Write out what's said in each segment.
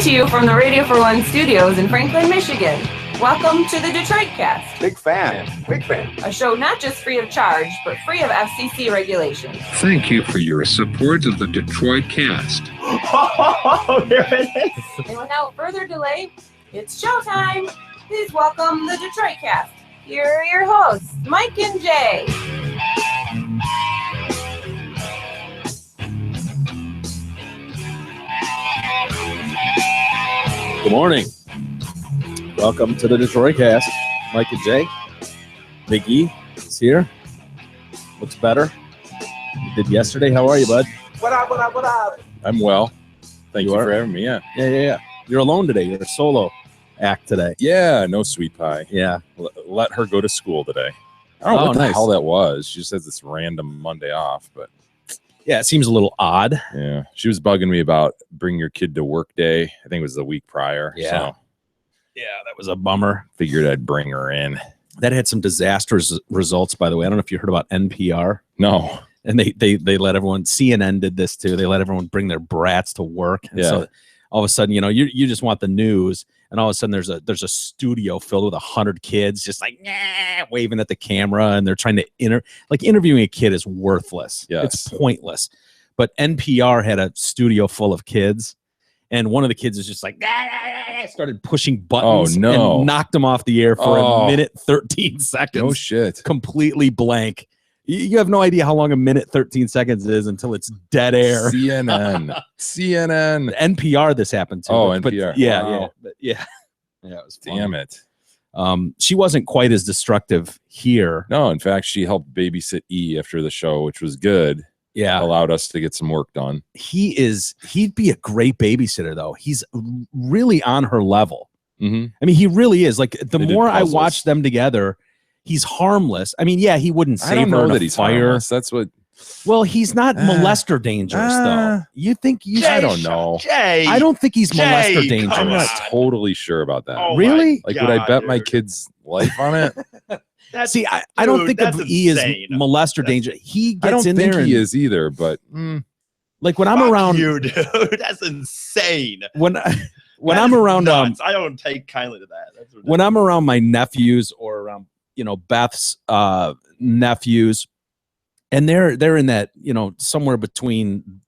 to you from the Radio for One studios in Franklin, Michigan. Welcome to the Detroit Cast. Big fan. A show not just free of charge, but free of FCC regulations. Thank you for your support of the Detroit Cast. Oh, there it is. And without further delay, it's showtime. Please welcome the Detroit Cast. Here are your hosts, Mike and Jay. Good morning. Welcome to the Detroit Cast. Mike and Jay. Big E is here. Looks better. You did yesterday. How are you, bud? What up? I'm well. Thank you are? for having me. Yeah. Yeah. You're alone today. You're a solo act today. Yeah, no sweet pie. Yeah. Let her go to school today. I don't know what the nice. hell that was. She just has this random Monday off, but Yeah, it seems a little odd. yeah. She was bugging me about bring your kid to work day. I think it was the week prior. Yeah. So Yeah, that was a bummer. figured I'd bring her in. That had some disastrous results, by the way. I don't know if you heard about NPR. No. And they let everyone, CNN did this too. They let everyone bring their brats to work. And Yeah. so all of a sudden, you just want the news. And all of a sudden there's a studio filled with 100 kids just like waving at the camera. And they're trying to interviewing a kid is worthless. Yes. It's pointless. But NPR had a studio full of kids. And one of the kids is just like, started pushing buttons Oh, no. and knocked him off the air for a Oh. minute, 13 seconds. No shit. Completely blank. You have no idea how long a minute 13 seconds is until it's dead air. CNN. CNN. NPR this happened to. Oh, but NPR. yeah, Wow. yeah, it was fun. Damn it. She wasn't quite as destructive here. No, in fact, she helped babysit E after the show, which was good. Yeah, Allowed us to get some work done. he'd be a great babysitter though. He's really on her level. Mm-hmm. I mean, he really is. Like the They did more I puzzles. watch them together, he's harmless. I mean, yeah, he wouldn't I save don't her know in that a he's fire. harmless. That's what Well, he's not molester dangerous though. You think you? I don't know. Jay. I don't think he's Jay, molester come dangerous. I'm not on. totally sure about that. Oh, Really? my Like, would I God, bet my dude. kid's life on it? That's, See, I don't Dude, think of that's E as insane. molester That's- danger. He I gets don't in think there and he is either, but like when I'm fuck around you, dude. That's insane. when That I'm is around nuts. I don't take kindly to that. That's when I'm around my nephews or around Beth's nephews, and they're in that somewhere between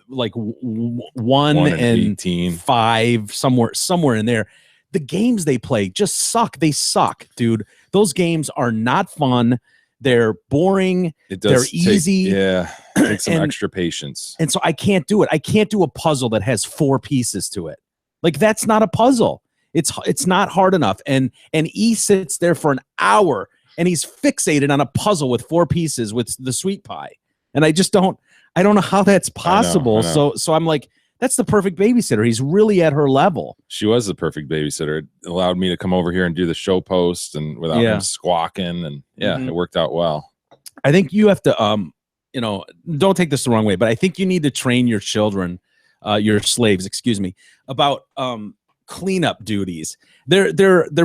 like one 1 and and 18. 5, somewhere in there. The games they play just suck. They suck, dude. Those games are not fun. They're boring. It They're does take, easy. Yeah, take some And- extra patience. And so I can't do it. I can't do a puzzle that has 4 pieces to it. Like that's not a puzzle. It's not hard enough. And E sits there for an hour and he's fixated on a puzzle with 4 pieces with the sweet pie. And I don't know how that's possible. I know. So I'm like, that's the perfect babysitter. He's really at her level. She was the perfect babysitter. It allowed me to come over here and do the show post and without Yeah. him squawking. And yeah, Mhm. it worked out well. I think you have to don't take this the wrong way, but I think you need to train your children, your slaves, excuse me, about cleanup duties. They're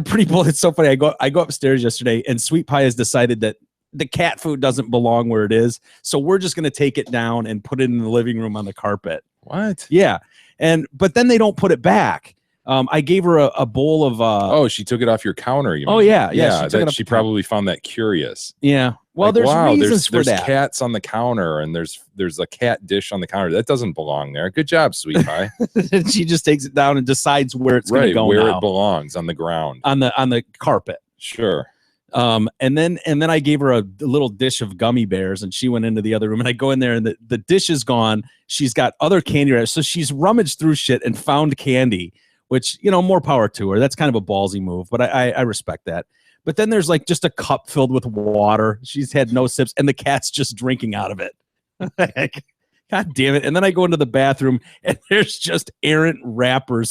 pretty bold. It's so funny. I go upstairs yesterday and Sweet Pie has decided that the cat food doesn't belong where it is. So we're just going to take it down and put it in the living room on the carpet. What? Yeah. But then they don't put it back. I gave her a bowl of Oh, she took it off your counter. You oh mean? yeah. Yeah, She took it off she the counter. probably found that curious. Yeah. Well, Like, there's wow, reasons for there's that. cats on the counter and there's a cat dish on the counter. That doesn't belong there. Good job, Sweet Pie. And she just takes it down and decides where it's going to Right, go where now. it belongs, on the ground. on the carpet. Sure. And then I gave her a little dish of gummy bears and she went into the other room and I go in there and the dish is gone. She's got other candy wrappers. So she's rummaged through shit and found candy, which, more power to her. That's kind of a ballsy move, but I respect that. But then there's like just a cup filled with water. She's had no sips and the cat's just drinking out of it. God damn it. And then I go into the bathroom and there's just errant wrappers,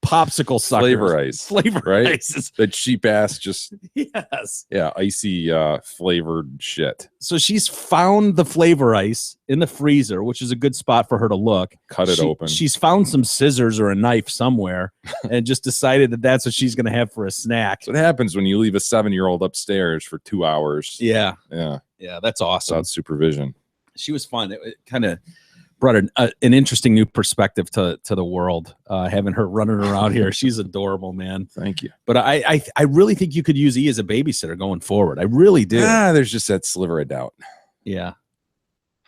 popsicle suckers. Flavor ice, right? Ices. That cheap ass, just Yes. icy flavored shit. So she's found the flavor ice in the freezer, which is a good spot for her to look. Cut it open. She's found some scissors or a knife somewhere and just decided that that's what she's going to have for a snack. That's what happens when you leave a 7-year-old upstairs for 2 hours. Yeah. Yeah, Yeah, that's awesome. without supervision. She was fun. It kind of brought an interesting new perspective to the world. Having her running around here, she's adorable, man. Thank you. But I really think you could use E as a babysitter going forward. I really do. There's just that sliver of doubt. Yeah.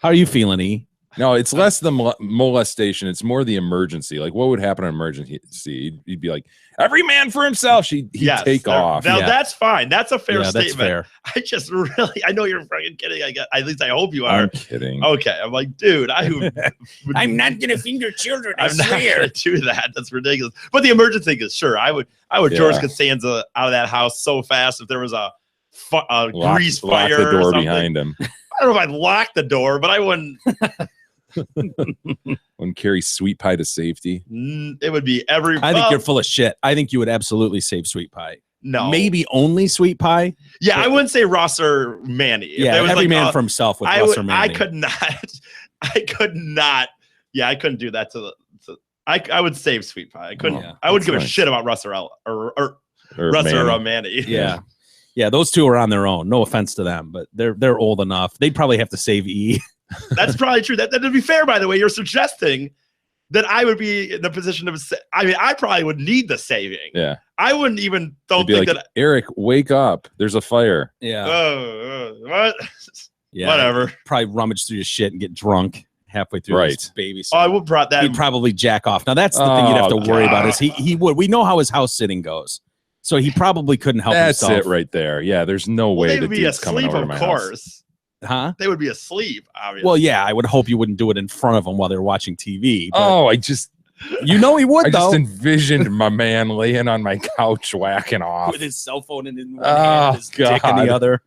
How are you feeling, E? No, it's less the molestation. It's more the emergency. Like, what would happen in an emergency? You'd be like, every man for himself. He'd take off. Now that's fine. That's a fair statement. That's fair. I just really, I know you're fucking kidding. At least I hope you are. I'm kidding. Okay. I'm like, dude, I'm not gonna finger children. I I'm not swear. gonna do that. That's ridiculous. But the emergency thing is sure. I would George Costanza out of that house so fast if there was a grease lock fire the door or something. behind him. I don't know if I'd lock the door, but I wouldn't. Wouldn't carry Sweet Pie to safety. It would be every. I think you're full of shit. I think you would absolutely save Sweet Pie. No, Maybe only Sweet Pie. Yeah, I wouldn't say Ross or Manny. If Yeah, there was every like, man for himself with I Russ would. or Manny. I could not. I could not. Yeah, I couldn't do that to the. I would save Sweet Pie. I couldn't. Yeah, I wouldn't give nice. a shit about Russ or Russ Manny. or Manny. Yeah. Yeah, those two are on their own. No offense to them, but they're old enough. They'd probably have to save E. That's probably true. That to be fair, by the way, you're suggesting that I would be in the position of. I mean, I probably would need the saving. Yeah. I wouldn't even You'd don't be think like, that. Eric, wake up. There's a fire. Yeah. What? Yeah. Whatever. Probably rummage through your shit and get drunk halfway through Right. his baby. Oh, I would brought that. He'd probably jack off. Now that's the thing you'd have to Oh, worry about God. is he would. We know how his house sitting goes, so he probably couldn't help That's himself. it right there. Yeah, there's no Well, way they the would be dude's coming asleep, over to of my house. course. Huh? They would be asleep, obviously. Well, yeah. I would hope you wouldn't do it in front of him while they're watching TV. But Oh, you know he would I though. just envisioned my man laying on my couch whacking off. With his cell phone in one Oh, hand, his dick in God. the other.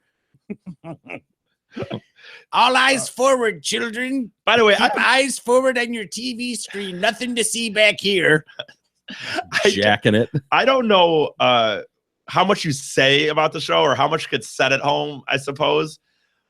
All eyes forward, children. By the way, Keep eyes forward on your TV screen. Nothing to see back here. Jacking it. I don't know how much you say about the show or how much you could set at home, I suppose.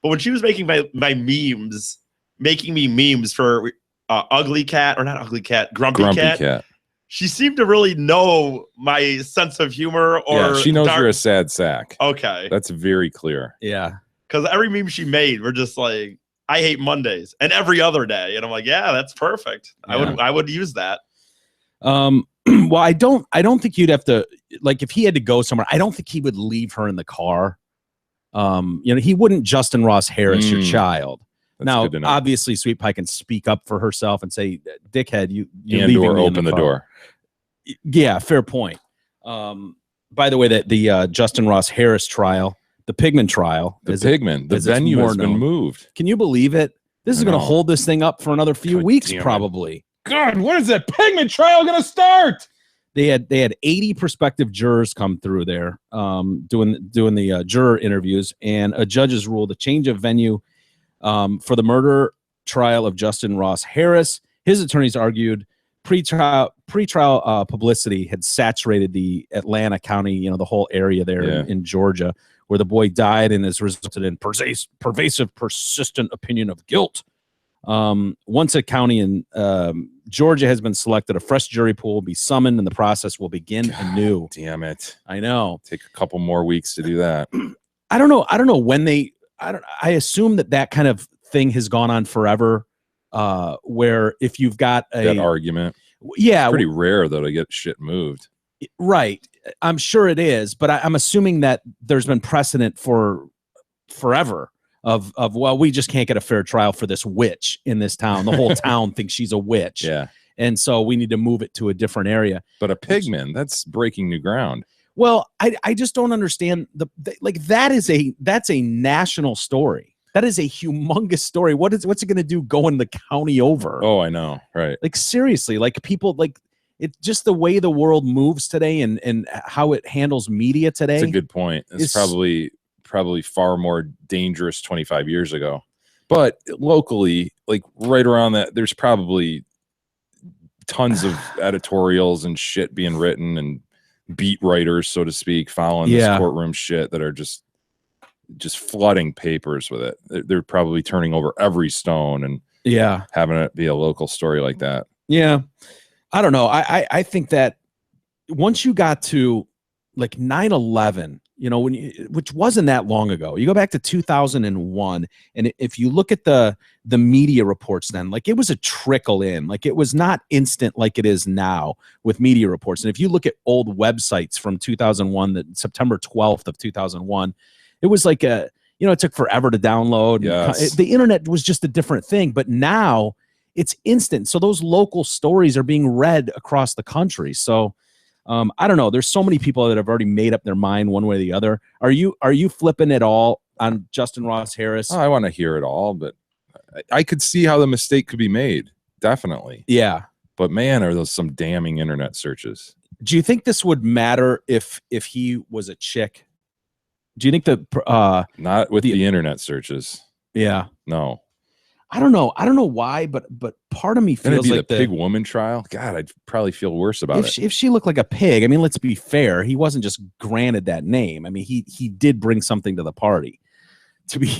But when she was making my memes, making me memes for Ugly Cat, or not Ugly Cat, Grumpy Cat, she seemed to really know my sense of humor. Or Yeah, she knows you're a sad sack. Okay. That's very clear. Yeah. Because every meme she made, we're just like, I hate Mondays and every other day. And I'm like, yeah, that's perfect. Yeah. I would use that. Well, I don't think you'd have to, like, if he had to go somewhere, I don't think he would leave her in the car. He wouldn't Justin Ross Harris your child. That's Now, good to know. obviously, Sweet Pie can speak up for herself and say, "Dickhead, you're and leaving or me in open the car." door. Yeah, fair point. By the way, that the Justin Ross Harris trial, the Pigman trial, The is- Pigman, the as it's venue more has been known. moved. Can you believe it? This is I going to know. hold this thing up for another few God weeks, damn it. probably. God, when is that Pigman trial going to start? They had 80 prospective jurors come through there, doing the juror interviews, and a judge has ruled a change of venue for the murder trial of Justin Ross Harris. His attorneys argued pretrial publicity had saturated the Atlanta County, the whole area there in Georgia, where the boy died, and has resulted in pervasive, persistent opinion of guilt. Once a county in Georgia has been selected, a fresh jury pool will be summoned, and the process will begin anew. Damn it. I know. Take a couple more weeks to do that. I don't know when they. I assume that kind of thing has gone on forever. Where if you've got That argument. yeah, Pretty rare, though, to get shit moved. right. I'm sure it is, but I'm assuming that there's been precedent for forever of well, we just can't get a fair trial for this witch in this town. The whole town thinks she's a witch. Yeah. And so we need to move it to a different area. But a Pigman, that's breaking new ground. Well, I just don't understand that's a national story. That is a humongous story. What's it going to do going the county over? Oh, I know. Right. Like seriously, like people like it's just the way the world moves today and how it handles media today. That's a good point. It's It's- probably far more dangerous 25 years ago. But locally, like right around that, there's probably tons of editorials and shit being written and beat writers, so to speak, following Yeah. this courtroom shit that are just flooding papers with it. They're probably turning over every stone and Yeah. having it be a local story like that. Yeah. I don't know. I think that once you got to like 9/11, you know, which wasn't that long ago. You go back to 2001, and if you look at the media reports then, like it was a trickle in, like it was not instant like it is now with media reports. And if you look at old websites from 2001, the September 12th of 2001, it was like it took forever to download. Yes. The internet was just a different thing, but now it's instant. So those local stories are being read across the country. So I don't know. There's so many people that have already made up their mind one way or the other. Are you flipping at all on Justin Ross Harris? Oh, I want to hear it all, but I could see how the mistake could be made. Definitely. Yeah. But man, are those some damning internet searches. Do you think this would matter if he was a chick? Do you think that Not with the internet searches. Yeah. No. I don't know. I don't know why, but part of me Then it'd feels be like the pig woman trial. God, I'd probably feel worse about it. if she looked like a pig, I mean, let's be fair. He wasn't just granted that name. I mean, he did bring something to the party.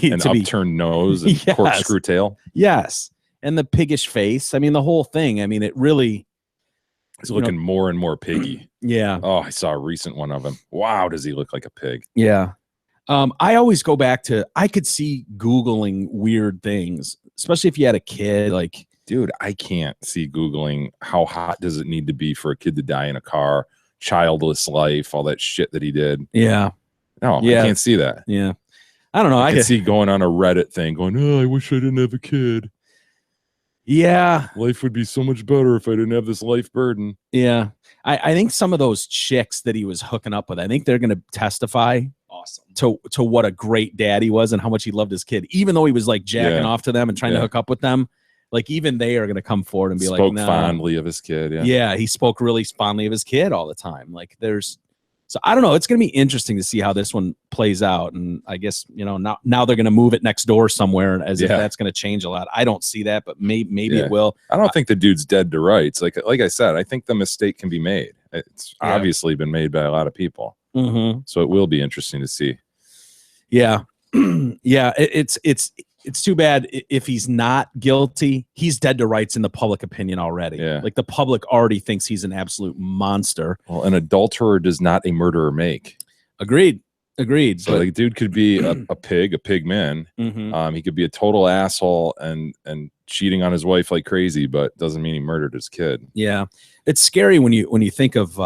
An upturned nose and Yes. corkscrew tail. Yes. And the piggish face. I mean, the whole thing. I mean, it really. He's looking more and more piggy. Yeah. Oh, I saw a recent one of him. Wow, does he look like a pig? Yeah. I always go back to, I could see Googling weird things, especially if you had a kid. Like, Dude, I can't see Googling how hot does it need to be for a kid to die in a car, childless life, all that shit that he did. yeah. No, Yeah. I can't see that. Yeah. I don't know. I can see going on a Reddit thing going, oh, I wish I didn't have a kid. Yeah. Life would be so much better if I didn't have this life burden. Yeah. I think some of those chicks that he was hooking up with, I think they're going to testify Awesome. to what a great dad he was and how much he loved his kid, even though he was like jacking Yeah. off to them and trying to Yeah. hook up with them. Like even they are going to come forward and be Spoke like, no. fondly of his kid. Yeah. Yeah, he spoke really fondly of his kid all the time. Like so I don't know. It's going to be interesting to see how this one plays out. And I guess, now they're going to move it next door somewhere as if Yeah. that's going to change a lot. I don't see that, but maybe Yeah. it will. I don't think the dude's dead to rights. Like I said, I think the mistake can be made. It's Yeah. obviously been made by a lot of people. Mm-hmm. So it will be interesting to see. Yeah. Yeah. It's too bad if he's not guilty. He's dead to rights in the public opinion already. Yeah. Like the public already thinks he's an absolute monster. Well, an adulterer does not a murderer make. Agreed. So the dude could be a pig man. Mhm. He could be a total asshole and cheating on his wife like crazy, but doesn't mean he murdered his kid. Yeah. It's scary when you think of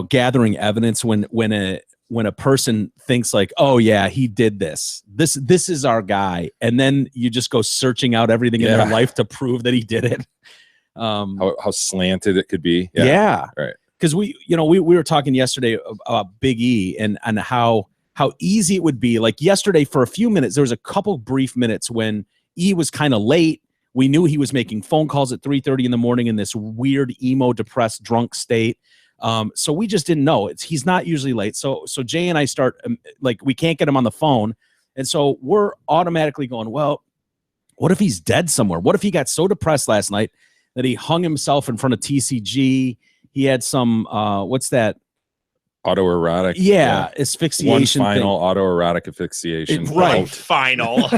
gathering evidence when a person thinks like, oh yeah, he did this is our guy, and then you just go searching out everything in their Yeah. life to prove that he did it. How slanted it could be. Yeah. Right. Because we were talking yesterday about Big E and how easy it would be. Like yesterday for a few minutes, there was a couple brief minutes when E was kind of late. We knew he was making phone calls at 3:30 in the morning in this weird emo depressed drunk state. So we just didn't know. He's not usually late. So Jay and I start we can't get him on the phone. And so we're automatically going, well, what if he's dead somewhere? What if he got so depressed last night that he hung himself in front of TCG? He had some, what's that? Autoerotic. Yeah, asphyxiation. One final thing. autoerotic asphyxiation. Right. Final.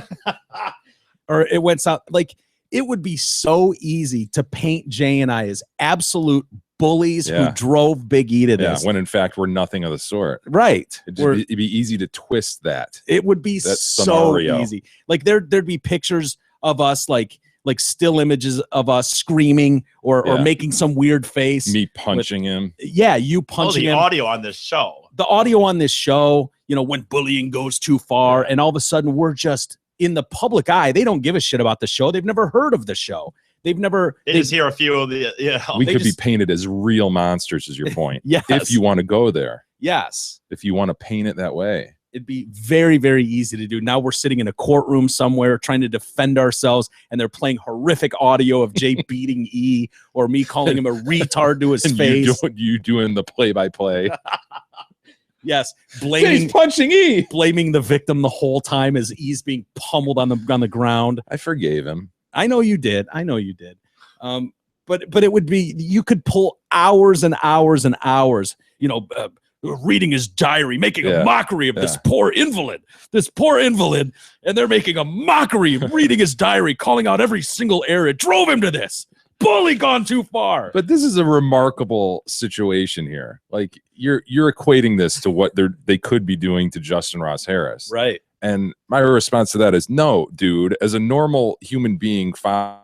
Or it went south. Like, it would be so easy to paint Jay and I as absolute bullies who Yeah. drove Big E to Yeah, this. when in fact we're nothing of the sort. Right. It'd be easy to twist that. It would be That's so scenario. easy. Like there'd be pictures of us, like still images of us screaming or Yeah. making some weird face. Me punching him. Yeah, you Oh, punching the him. audio on this show. The audio on this show, when bullying goes too far, and all of a sudden we're just in the public eye. They don't give a shit about the show. They've never heard of the show. They've never. They just hear a few of the. We they could just- be painted as real monsters, is your point. Yes. If you want to go there. Yes. If you want to paint it that way. It'd be very, very easy to do. Now we're sitting in a courtroom somewhere trying to defend ourselves, and they're playing horrific audio of Jay beating E or me calling him a retard to his And face. you doing the play-by-play. Yes, He's punching E. blaming the victim the whole time as E's being pummeled on the ground. I forgave him. I know you did. But it would be, you could pull hours and hours and hours, reading his diary, making Yeah. a mockery of this poor invalid, and they're making a mockery of reading his diary, calling out every single error. It drove him to this. bully gone too far. But this is a remarkable situation here. Like you're equating this to what they could be doing to Justin Ross Harris. Right. And my response to that is no, dude, as a normal human being, fine.